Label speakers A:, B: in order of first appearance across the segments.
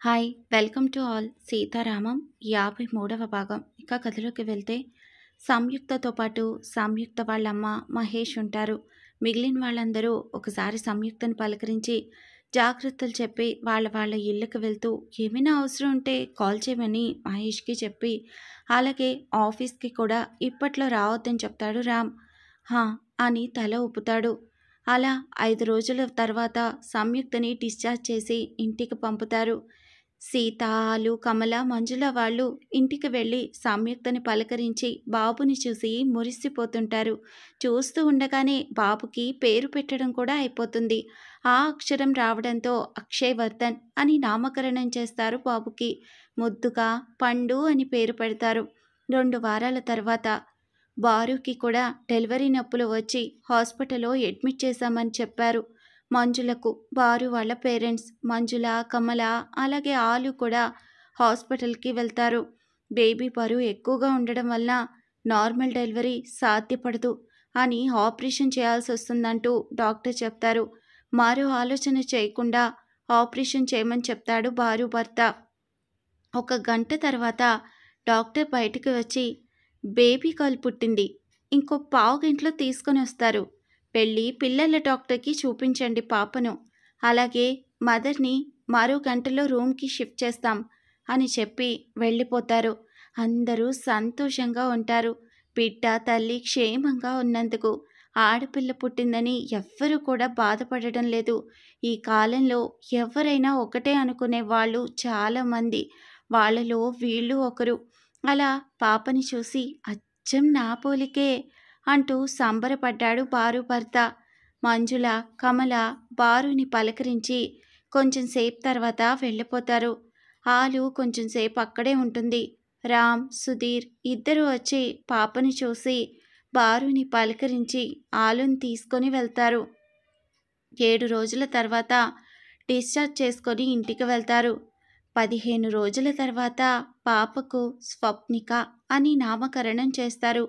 A: Hi! Welcome to all. 'Sita Ramam' 53వ భాగం. ఇక కథలోకి వెళ్తే సంయుక్తతో పాటు సంయుక్త వాళ్ళమ్మ, మహేష్ ఉంటారు. మిగిలిన వాళ్ళందరూ ఒకసారి సంయుక్తని పలకరించి జాగ్రత్తలు చెప్పి వాళ్ళ ఇళ్ళకి వెళ్తూ ఏమైనా అవసరం ఉంటే కాల్ చేయమని మహేష్‌కి చెప్పి, అలాగే ఆఫీస్‌కి కూడా ఇప్పట్లో రావద్దని చెప్తాడు రామ్. హా! అని తల ఊపుతాడు. అలా 5 రోజుల తర్వాత సంయుక్తని డిశ్చార్జ్ చేసి ఇంటికి పంపుతారు. సీత, ఆలు, కమల, మంజుల వాళ్ళు ఇంటికి వెళ్ళి సంయుక్తని పలకరించి బాబుని చూసి మురిసిపోతుంటారు. చూస్తూ ఉండగానే బాబుకి పేరు పెట్టడం కూడా అయిపోతుంది. ఆ అక్షరం రావడంతో అక్షయ్ వర్ధన్ అని నామకరణం చేస్తారు బాబుకి. ముద్దుగా పండు అని పేరు పెడతారు. 2 వారాల తర్వాత బారుకి కూడా డెలివరీ నొప్పులు వచ్చి హాస్పిటల్లో అడ్మిట్ చేశామని చెప్పారు. మంజులకు బారు వాళ్ళ పేరెంట్స్ మంజుల, కమల అలాగే ఆలు కూడా హాస్పిటల్కి వెళ్తారు. బేబీ బరువు ఎక్కువగా ఉండడం వల్ల నార్మల్ డెలివరీ సాధ్యపడదు అని ఆపరేషన్ చేయాల్సి వస్తుందంటూ డాక్టర్ చెప్తారు. మరో ఆలోచన చేయకుండా ఆపరేషన్ చేయమని చెప్తాడు బారు భర్త. 1 గంట తర్వాత డాక్టర్ బయటికి వచ్చి బేబీ గర్ల్ పుట్టింది, ఇంకో పావుగంటలో తీసుకొని వస్తారు, వెళ్ళి పిల్లల డాక్టర్కి చూపించండి పాపను, అలాగే మదర్ని మరో గంటలో రూమ్కి షిఫ్ట్ చేస్తాం అని చెప్పి వెళ్ళిపోతారు. అందరూ సంతోషంగా ఉంటారు. బిడ్డ తల్లి క్షేమంగా ఉన్నందుకు. ఆడపిల్ల పుట్టిందని ఎవ్వరూ కూడా బాధపడడం లేదు. ఈ కాలంలో ఎవరైనా ఒకటే అనుకునే వాళ్ళు చాలామంది. వాళ్ళలో వీళ్ళు ఒకరు. అలా పాపని చూసి అచ్చం నా పోలికే అంటూ సంబరపడ్డాడు బారు భర్త. మంజుల, కమల బారుని పలకరించి కొంచెం సేపు తర్వాత వెళ్ళిపోతారు. ఆలు కొంచెం సేపు అక్కడే ఉంటుంది. రామ్, సుధీర్ ఇద్దరు వచ్చి పాపని చూసి బారుని పలకరించి ఆలుని తీసుకొని వెళ్తారు. 7 రోజుల తర్వాత డిశ్చార్జ్ చేసుకొని ఇంటికి వెళ్తారు. 15 రోజుల తర్వాత పాపకు స్వప్నిక అని నామకరణం చేస్తారు.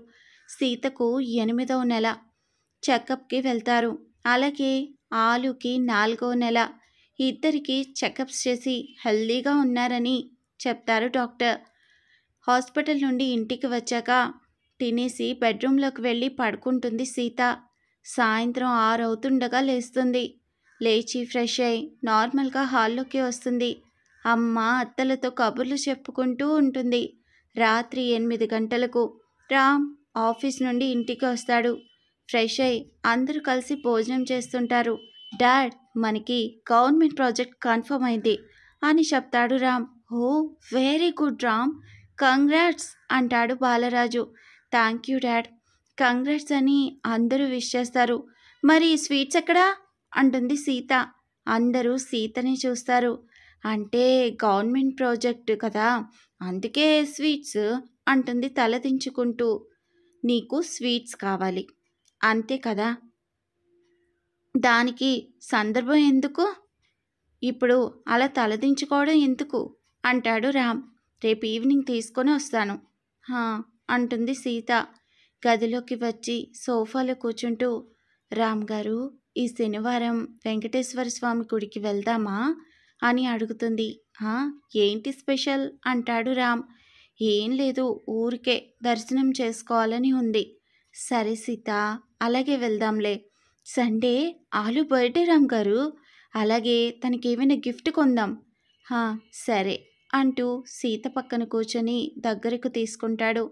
A: సీతకు 8వ నెల. చెకప్కి వెళ్తారు. అలాగే ఆలుకి 4వ నెల. ఇద్దరికి చెకప్స్ చేసి హెల్దీగా ఉన్నారని చెప్తారు డాక్టర్. హాస్పిటల్ నుండి ఇంటికి వచ్చాక తినేసి బెడ్రూమ్లోకి వెళ్ళి పడుకుంటుంది సీత. సాయంత్రం 6 అవుతుండగా లేస్తుంది. లేచి ఫ్రెష్ అయి నార్మల్గా హాల్లోకి వస్తుంది. అమ్మ, అత్తలతో కబుర్లు చెప్పుకుంటూ ఉంటుంది. రాత్రి 8 గంటలకు రామ్ ఆఫీస్ నుండి ఇంటికి వస్తాడు. ఫ్రెష్ అయి అందరూ కలిసి భోజనం చేస్తుంటారు. డాడ్, మనకి గవర్నమెంట్ ప్రాజెక్ట్ కన్ఫర్మ్ అయింది అని చెప్తాడు రామ్. ఓ, వెరీ గుడ్ రామ్, కంగ్రాట్స్ అంటాడు Balaraju. Thank you dad. Congrats అని అందరూ విష్ చేస్తారు. మరి స్వీట్స్ ఎక్కడా అంటుంది సీత. అందరూ సీతని చూస్తారు. అంటే గవర్నమెంట్ ప్రాజెక్ట్ కదా, అందుకే స్వీట్స్ అంటుంది తలదించుకుంటూ. నీకు స్వీట్స్ కావాలి అంతే కదా, దానికి సందర్భం ఎందుకు, ఇప్పుడు అలా తలదించుకోవడం ఎందుకు అంటాడు రామ్. రేపు ఈవినింగ్ తీసుకొని వస్తాను అంటుంది సీత. గదిలోకి వచ్చి సోఫాలో కూర్చుంటూ, రామ్ గారు, ఈ శనివారం వెంకటేశ్వర స్వామి గుడికి వెళ్దామా అని అడుగుతుంది. ఏంటి స్పెషల్ అంటాడు రామ్. ఏం లేదు, ఊరికే దర్శనం చేసుకోవాలని ఉంది. సరే సీత, అలాగే వెళ్దాంలే. సండే ఆలు బర్త్డే రామ్ గారు, అలాగే తనకి ఏమైనా గిఫ్ట్ కొందాం. సరే అంటూ సీత పక్కన కూర్చొని దగ్గరకు తీసుకుంటాడు.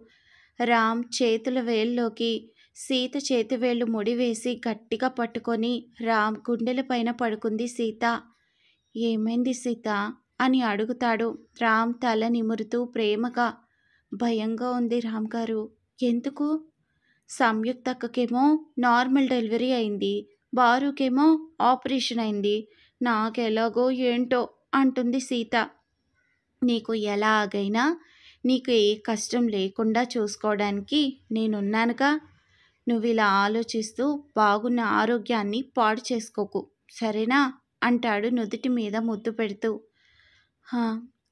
A: రామ్ చేతుల వేల్లోకి సీత చేతివేళ్లు ముడివేసి గట్టిగా పట్టుకొని రామ్ గుండెల పైన పడుకుంది సీత. ఏమైంది సీత అని అడుగుతాడు. రామ్ తల నిమురుతూ ప్రేమగా, భయంగా ఉంది రామ్ గారు. ఎందుకు? సంయుక్తకేమో నార్మల్ డెలివరీ అయింది, బారుకేమో ఆపరేషన్ అయింది, నాకెలాగో ఏంటో అంటుంది సీత. నీకు ఎలాగైనా నీకు ఏ కష్టం లేకుండా చూసుకోవడానికి నేనున్నానుగా. నువ్వు ఇలా ఆలోచిస్తూ బాగున్న ఆరోగ్యాన్ని పాడు చేసుకోకు, సరేనా అంటాడు నుదుటి మీద ముద్దు పెడుతూ.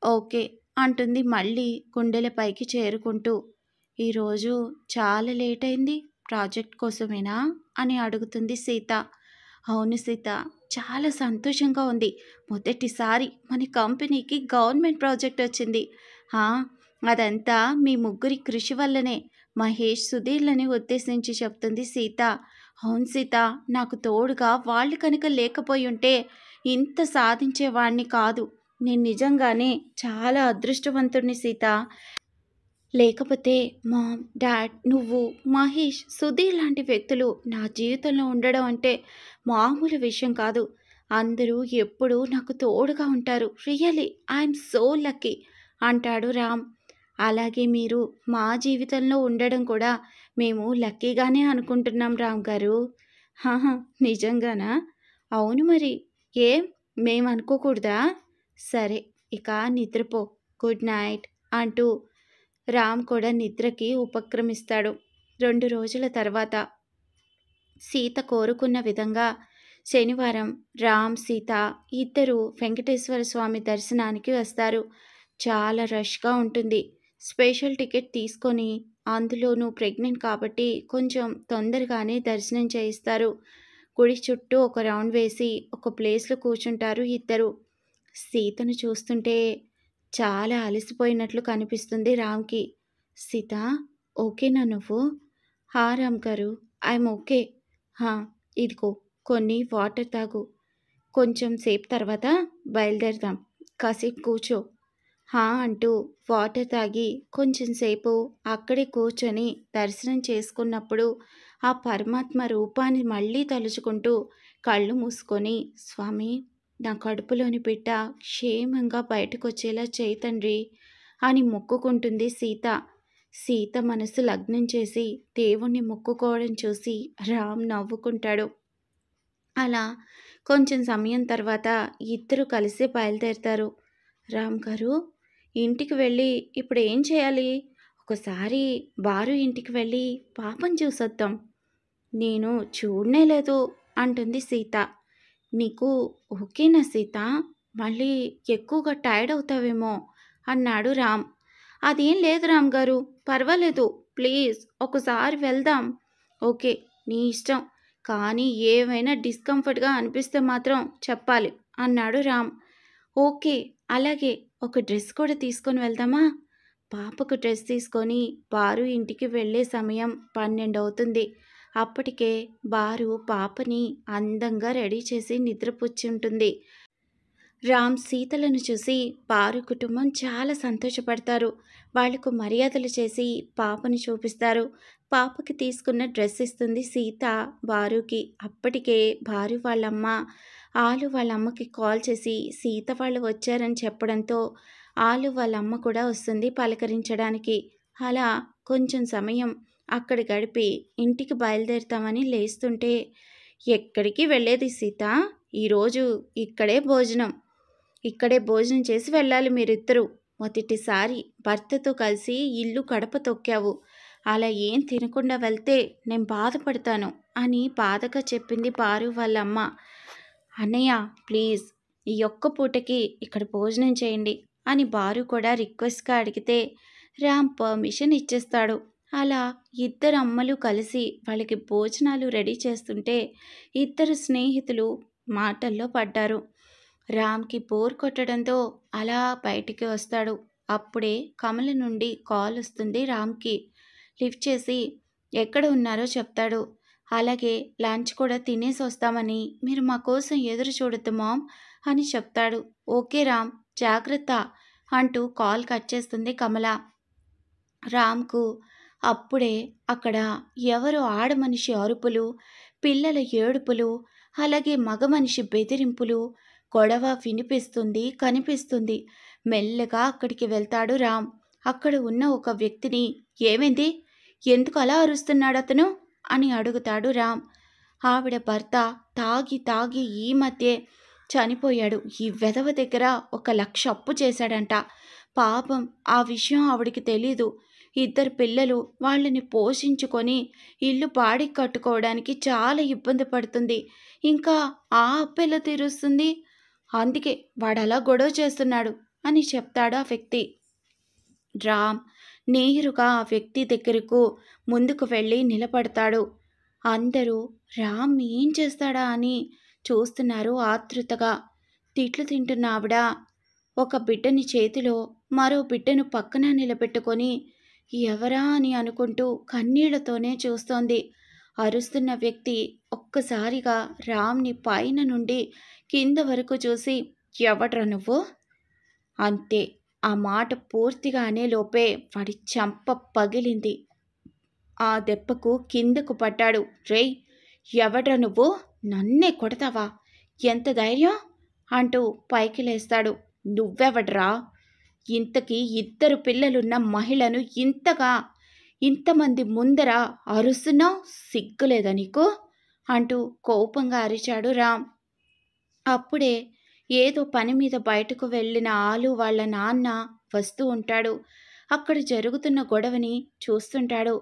A: ఓకే అంటుంది మళ్ళీ గుండెలపైకి చేరుకుంటూ. ఈరోజు చాలా లేట్ అయింది, ప్రాజెక్ట్ కోసమేనా అని అడుగుతుంది సీత. అవును సీత, చాలా సంతోషంగా ఉంది. మొదటిసారి మన కంపెనీకి గవర్నమెంట్ ప్రాజెక్ట్ వచ్చింది. ఆ! అదంతా మీ ముగ్గురి కృషి వల్లనే. మహేష్, సుధీర్‌లని ఉద్దేశించి చెప్తుంది సీత. అవును సీత, నాకు తోడుగా వాళ్ళు కనుక లేకపోయుంటే ఇంత సాధించేవాడిని కాదు. నేను నిజంగానే చాలా అదృష్టవంతుడిని సీత. లేకపోతే మామ్, డాడ్, నువ్వు, మహేష్, సుధీర్ లాంటి వ్యక్తులు నా జీవితంలో ఉండడం అంటే మామూలు విషయం కాదు. అందరూ ఎప్పుడూ నాకు తోడుగా ఉంటారు. రియల్లీ ఐఎమ్ సో లక్కీ అంటాడు రామ్. అలాగే మీరు మా జీవితంలో ఉండడం కూడా మేము లక్కీగానే అనుకుంటున్నాం రామ్ గారు. హాహా, నిజంగానా? అవును మరి. ఏం మేము అనుకోకూడదా? సరే, ఇక నిద్రపో. గుడ్ నైట్ అంటూ రామ్ కూడా నిద్రకి ఉపక్రమిస్తాడు. 2 రోజుల తర్వాత సీత కోరుకున్న విధంగా శనివారం రామ్, సీత ఇద్దరూ వెంకటేశ్వర స్వామి దర్శనానికి వస్తారు. చాలా రష్‌గా ఉంటుంది. స్పెషల్ టికెట్ తీసుకొని, అందులోనూ ప్రెగ్నెంట్ కాబట్టి కొంచెం తొందరగానే దర్శనం చేయిస్తారు. గుడి చుట్టూ ఒక రౌండ్ వేసి ఒక ప్లేస్‌లో కూర్చుంటారు ఇద్దరు. సీతను చూస్తుంటే చాలా అలసిపోయినట్లు కనిపిస్తుంది రామ్‌కి. సీత, ఓకేనా నువ్వు? హా రామ్ గారు, ఐఎమ్ ఓకే. హా, ఇదిగో కొన్ని వాటర్ తాగు. కొంచెం సేపు తర్వాత బయలుదేరదాం. కాసేపు కూర్చో. హా అంటూ వాటర్ తాగి కొంచెం సేపు అక్కడే కూర్చొని దర్శనం చేసుకున్నప్పుడు ఆ పరమాత్మ రూపాన్ని మళ్ళీ తలుచుకుంటూ కళ్ళు మూసుకొని, స్వామి, నా కడుపులోని బిడ్డ క్షేమంగా బయటకొచ్చేలా చేయి తండ్రి అని మొక్కుకుంటుంది సీత. సీత మనసు లగ్నం చేసి దేవుణ్ణి మొక్కుకోవడం చూసి రామ్ నవ్వుకుంటాడు. అలా కొంచెం సమయం తర్వాత ఇద్దరు కలిసి బయలుదేరతారు. రామ్ గారు, ఇంటికి వెళ్ళి ఇప్పుడు ఏం చేయాలి? ఒకసారి బారు ఇంటికి వెళ్ళి పాపని చూసొద్దాం. నేను చూడనే లేదు అంటుంది సీత. నీకు ఓకేనా సీత? మళ్ళీ ఎక్కువగా టైర్డ్ అవుతావేమో అన్నాడు రామ్. అదేం లేదు రామ్ గారు, పర్వాలేదు. ప్లీజ్ ఒకసారి వెళ్దాం. ఓకే, నీ ఇష్టం. కానీ ఏమైనా డిస్కంఫర్ట్గా అనిపిస్తే మాత్రం చెప్పాలి అన్నాడు రామ్. ఓకే, అలాగే. ఒక డ్రెస్ కూడా తీసుకొని వెళ్దామా? పాపకు డ్రెస్ తీసుకొని బారు ఇంటికి వెళ్ళే సమయం 12 అవుతుంది. అప్పటికే బారు పాపని అందంగా రెడీ చేసి నిద్రపుచ్చుంటుంది. రామ్, సీతలను చూసి పారు కుటుంబం చాలా సంతోషపడతారు. వాళ్లకు మర్యాదలు చేసి పాపని చూపిస్తారు. పాపకి తీసుకున్న డ్రెస్ ఇస్తుంది సీత బారుకి. అప్పటికే బారు వాళ్ళమ్మ ఆలు వాళ్ళమ్మకి కాల్ చేసి సీత వాళ్ళు వచ్చారని చెప్పడంతో ఆలు వాళ్ళమ్మ కూడా వస్తుంది పలకరించడానికి. అలా కొంచెం సమయం అక్కడ గడిపి ఇంటికి బయలుదేరుతామని లేస్తుంటే, ఎక్కడికి వెళ్ళేది సీత? ఈరోజు ఇక్కడే భోజనం చేసి వెళ్ళాలి మీరిద్దరూ. మొదటిసారి భర్తతో కలిసి ఇల్లు గడప తొక్కావు. అలా ఏం తినకుండా వెళ్తే నేను బాధపడతాను అని బాధగా చెప్పింది బారు వాళ్ళమ్మ. అన్నయ్య, ప్లీజ్ ఈ ఒక్క పూటకి ఇక్కడ భోజనం చేయండి అని బారు కూడా రిక్వెస్ట్గా అడిగితే రామ్ పర్మిషన్ ఇచ్చేస్తాడు. అలా ఇద్దరు అమ్మలు కలిసి వాళ్ళకి భోజనాలు రెడీ చేస్తుంటే ఇద్దరు స్నేహితులు మాటల్లో పడ్డారు. రామ్కి బోర్ కొట్టడంతో అలా బయటికి వస్తాడు. అప్పుడే కమల నుండి కాల్ వస్తుంది రామ్కి. లిఫ్ట్ చేసి ఎక్కడ ఉన్నారో చెప్తాడు. అలాగే లంచ్ కూడా తినేసి వస్తామని మీరు మా కోసం ఎదురు చూడొద్దు మామ్ అని చెప్తాడు. ఓకే రామ్, జాగ్రత్త అంటూ కాల్ కట్ చేస్తుంది కమల. రామ్కు అప్పుడే అక్కడ ఎవరో ఆడమనిషి అరుపులు, పిల్లల ఏడుపులు, అలాగే మగ మనిషి బెదిరింపులు, గొడవ కనిపిస్తుంది. మెల్లగా అక్కడికి వెళ్తాడు రామ్. అక్కడ ఉన్న ఒక వ్యక్తిని, ఏమైంది, ఎందుకు అలా అరుస్తున్నాడు అతను అని అడుగుతాడు రామ్. ఆవిడ భర్త తాగి ఈ మధ్యే చనిపోయాడు. ఈ వెధవ దగ్గర 1,00,000 అప్పు చేశాడంట. పాపం ఆ విషయం ఆవిడికి తెలీదు. 2 పిల్లలు, వాళ్ళని పోషించుకొని ఇల్లు బాడికి కట్టుకోవడానికి చాలా ఇబ్బంది పడుతుంది. ఇంకా ఆ అప్పెలా తీరుస్తుంది? అందుకే వాడలా గొడవ చేస్తున్నాడు అని చెప్తాడు ఆ వ్యక్తి. రామ్ నేరుగా ఆ వ్యక్తి దగ్గరకు ముందుకు వెళ్ళి నిలబడతాడు. అందరూ రామ్ ఏం చేస్తాడా అని చూస్తున్నారు ఆతృతగా. తిట్లు తింటున్న ఆవిడ ఒక బిడ్డని చేతిలో మరో బిడ్డను పక్కన నిలబెట్టుకొని ఎవరా అని అనుకుంటూ కన్నీళ్లతోనే చూస్తోంది. అరుస్తున్న వ్యక్తి ఒక్కసారిగా రామ్ని పైన నుండి కింద వరకు చూసి, ఎవడ్రా నువ్వు? అంతే. ఆ మాట పూర్తిగా అనేలోపే వాడి చెంప పగిలింది. ఆ దెబ్బకు కిందకు పడ్డాడు. రేయ్, ఎవడ్రా నువ్వు? నన్నే కొడతావా? ఎంత ధైర్యం? అంటూ పైకి లేస్తాడు. నువ్వెవడ్రా? ఇంతకీ 2 పిల్లలున్న మహిళను ఇంతమంది ముందర అరుస్తున్నావు? సిగ్గులేదా నీకు? అంటూ కోపంగా అరిచాడు రామ్. అప్పుడే ఏదో పని మీద బయటకు వెళ్ళిన ఆలు వాళ్ళ నాన్న వస్తూ ఉంటాడు. అక్కడ జరుగుతున్న గొడవని చూస్తుంటాడు.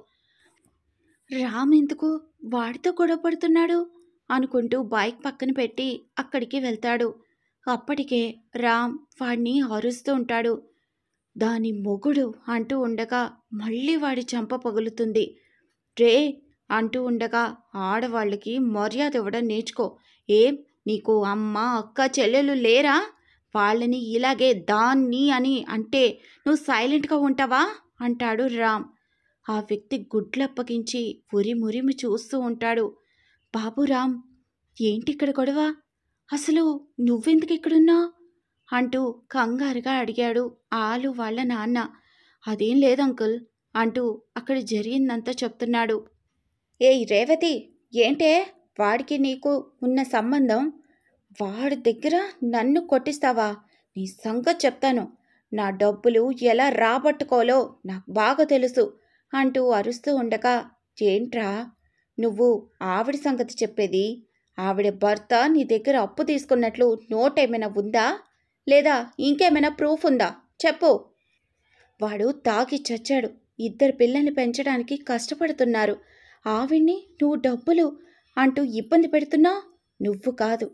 A: రామ్ ఎందుకు వాడితో గొడవ పడుతున్నాడు అనుకుంటూ బైక్ పక్కన పెట్టి అక్కడికి వెళ్తాడు. అప్పటికే రామ్ వాడిని అరుస్తూ ఉంటాడు. దాని మొగుడు అంటూ ఉండగా మళ్ళీ వాడి చెంప పగులుతుంది. రే అంటూ ఉండగా ఆడవాళ్ళకి మర్యాద ఇవ్వడం నేర్చుకో. ఏం నీకు అమ్మ అక్క చెల్లెలు లేరా? వాళ్ళని ఇలాగే దాన్ని అని అంటే నువ్వు సైలెంట్గా ఉంటావా? అంటాడు రామ్. ఆ వ్యక్తి గుడ్లప్పగించి ఉరిమురిమి చూస్తూ ఉంటాడు. బాబు రామ్, ఏంటి ఇక్కడ గొడవ? అసలు నువ్వెందుకు ఇక్కడున్నావు? అంటూ కంగారుగా అడిగాడు ఆలు వాళ్ళ నాన్న. అదేం లేదంకుల్ అంటూ అక్కడ జరిగిందంతా చెప్తున్నాడు. ఏయ్ రేవతి, ఏంటే వాడికి నీకు ఉన్న సంబంధం? వాడి దగ్గర నన్ను కొట్టిస్తావా? నీ సంగతి చెప్తాను. నా డబ్బులు ఎలా రాబట్టుకోలో నాకు బాగా తెలుసు అంటూ అరుస్తూ ఉండగా, ఏంట్రా నువ్వు ఆవిడ సంగతి చెప్పేది? ఆవిడ భర్త నీ దగ్గర అప్పు తీసుకున్నట్లు నోట్ ఏమైనా ఉందా? లేదా ఇంకేమైనా ప్రూఫ్ ఉందా? చెప్పు. వాడు తాగి చచ్చాడు. 2 పిల్లల్ని పెంచడానికి కష్టపడుతున్నారు. ఆవిడ్ని నువ్వు డబ్బులు అంటూ ఇబ్బంది పెడుతున్నావు. నువ్వు కాదు,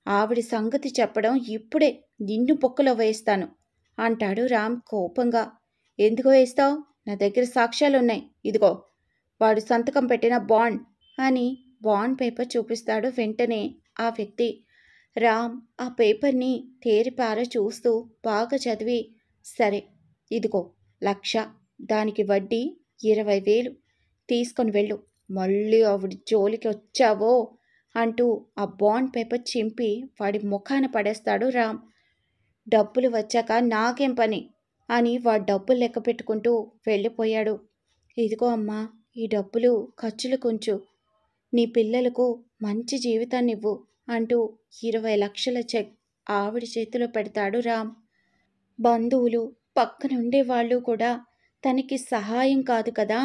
A: ఆవిడ సంగతి చెప్పడం ఇప్పుడే నిన్ను పొక్కలో వేస్తాను అంటాడు రామ్ కోపంగా. ఎందుకు వేస్తావు? నా దగ్గర సాక్ష్యాలున్నాయి. ఇదిగో వాడు సంతకం పెట్టిన బాండ్ అని బాండ్ పేపర్ చూపిస్తాడు. వెంటనే ఆ వ్యక్తి రామ్ ఆ పేపర్ని తేరిపార చూస్తూ బాగా చదివి, సరే ఇదిగో 1,00,000, దానికి వడ్డీ 20,000 తీసుకొని వెళ్ళు. మళ్ళీ ఆవిడ జోలికి వచ్చావో అంటూ ఆ బాండ్ పేపర్ చింపి వాడి ముఖాన పడేస్తాడు రామ్. డబ్బులు వచ్చాక నాకేం పని అని వాడు డబ్బులు లెక్క పెట్టుకుంటూ వెళ్ళిపోయాడు. ఇదిగో అమ్మా, ఈ డబ్బులు ఖర్చులు కొంచు. నీ పిల్లలకు మంచి జీవితాన్నివ్వు అంటూ 20 లక్షల చెక్ ఆవిడ చేతిలో పెడతాడు రామ్. బంధువులు పక్కనుండే వాళ్ళు కూడా తనకి సహాయం కాదు కదా,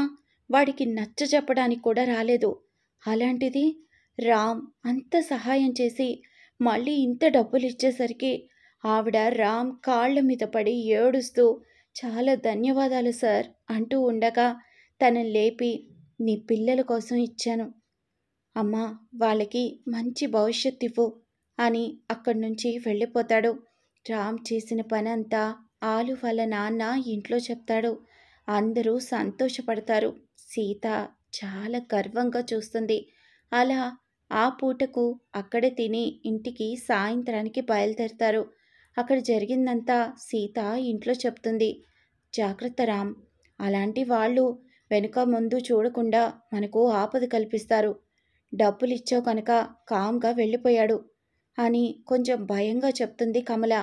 A: వాడికి నచ్చ చెప్పడానికి కూడా రాలేదు. అలాంటిది రామ్ అంత సహాయం చేసి మళ్ళీ ఇంత డబ్బులు ఇచ్చేసరికి ఆవిడ రామ్ కాళ్ళ మీద పడి ఏడుస్తూ, చాలా ధన్యవాదాలు సార్ అంటూ ఉండగా తనని లేపి, నీ పిల్లల కోసం ఇచ్చాను అమ్మా, వాళ్ళకి మంచి భవిష్యత్తు ఇవ్వు అని అక్కడి నుంచి వెళ్ళిపోతాడు. రామ్ చేసిన పని అంతా ఆలు వాళ్ళ నాన్న ఇంట్లో చెప్తాడు. అందరూ సంతోషపడతారు. సీత చాలా గర్వంగా చూస్తుంది. అలా ఆ పూటకు అక్కడే తిని ఇంటికి సాయంత్రానికి బయలుదేరతారు. అక్కడ జరిగిందంతా సీత ఇంట్లో చెప్తుంది. జాగ్రత్త రామ్, అలాంటి వాళ్ళు వెనుక ముందు చూడకుండా మనకు ఆపద కల్పిస్తారు. డబ్బులు ఇచ్చావు కనుక కామ్గా వెళ్ళిపోయాడు అని కొంచెం భయంగా చెప్తుంది కమల.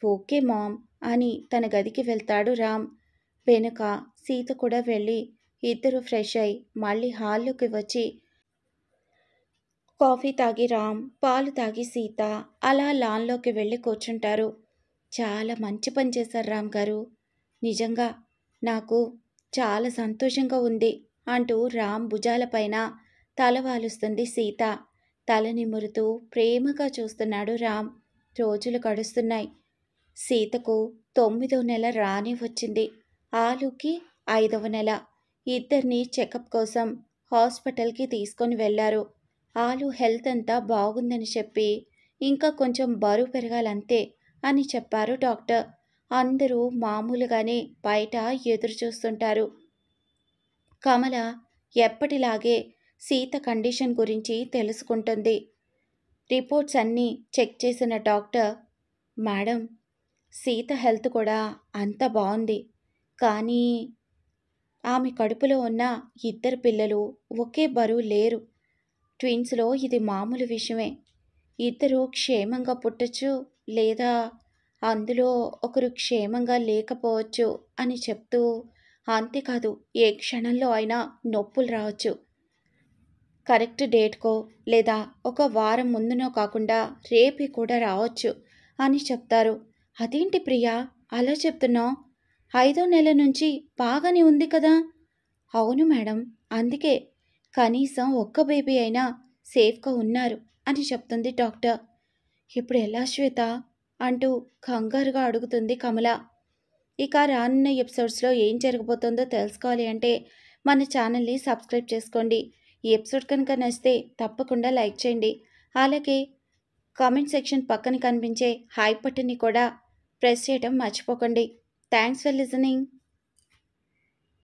A: ఓకే మామ్ అని తన గదికి వెళ్తాడు రామ్. వెనుక సీత కూడా వెళ్ళి ఇద్దరు ఫ్రెష్ అయి మళ్ళీ హాల్లోకి వచ్చి కాఫీ తాగి రామ్, పాలు తాగి సీత అలా లాన్లోకి వెళ్ళి కూర్చుంటారు. చాలా మంచి పని చేశారు రామ్ గారు, నిజంగా నాకు చాలా సంతోషంగా ఉంది అంటూ రామ్ భుజాలపైన తల వాలుస్తుంది సీత. తల నిమురుతూ ప్రేమగా చూస్తున్నాడు రామ్. రోజులు గడుస్తున్నాయి. సీతకు 9వ నెల రానే వచ్చింది. ఆలుకి 5వ నెల. ఇద్దరిని చెకప్ కోసం హాస్పిటల్కి తీసుకొని వెళ్ళారు. ఆలు హెల్త్ అంతా బాగుందని చెప్పి ఇంకా కొంచెం బరువు పెరగాలంతే అని చెప్పారు డాక్టర్. అందరూ మామూలుగానే బయట ఎదురు చూస్తుంటారు. కమల ఎప్పటిలాగే సీత కండిషన్ గురించి తెలుసుకుంటుంది. రిపోర్ట్స్ అన్నీ చెక్ చేసిన డాక్టర్, మేడం, సీత హెల్త్ కూడా అంత బాగుంది, కానీ ఆమె కడుపులో ఉన్న ఇద్దరు పిల్లలు ఒకే బరువు లేరు. ట్విన్స్లో ఇది మామూలు విషయమే. ఇద్దరు క్షేమంగా పుట్టచ్చు, లేదా అందులో ఒకరు క్షేమంగా లేకపోవచ్చు అని చెప్తూ, అంతేకాదు ఏ క్షణంలో అయినా నొప్పులు రావచ్చు. కరెక్ట్ డేట్కో లేదా ఒక వారం ముందునో కాకుండా రేపే కూడా రావచ్చు అని చెప్తారు. అదేంటి ప్రియా అలా చెప్తున్నావు? 5వ నెల నుంచి బాగానే ఉంది కదా? అవును మేడం, అందుకే కనీసం ఒక్క బేబీ అయినా సేఫ్గా ఉన్నారు అని చెప్తుంది డాక్టర్. ఇప్పుడు ఎలా శ్వేత అంటూ కంగారుగా అడుగుతుంది కమల. ఇక రానున్న ఎపిసోడ్స్లో ఏం జరగబోతుందో తెలుసుకోవాలి అంటే మన ఛానల్ని సబ్స్క్రైబ్ చేసుకోండి. ఈ ఎపిసోడ్ కనుక నచ్చితే తప్పకుండా లైక్ చేయండి. అలాగే కామెంట్ సెక్షన్ పక్కన కనిపించే హై బటన్ని కూడా ప్రెస్ చేయడం మర్చిపోకండి. Thanks for listening.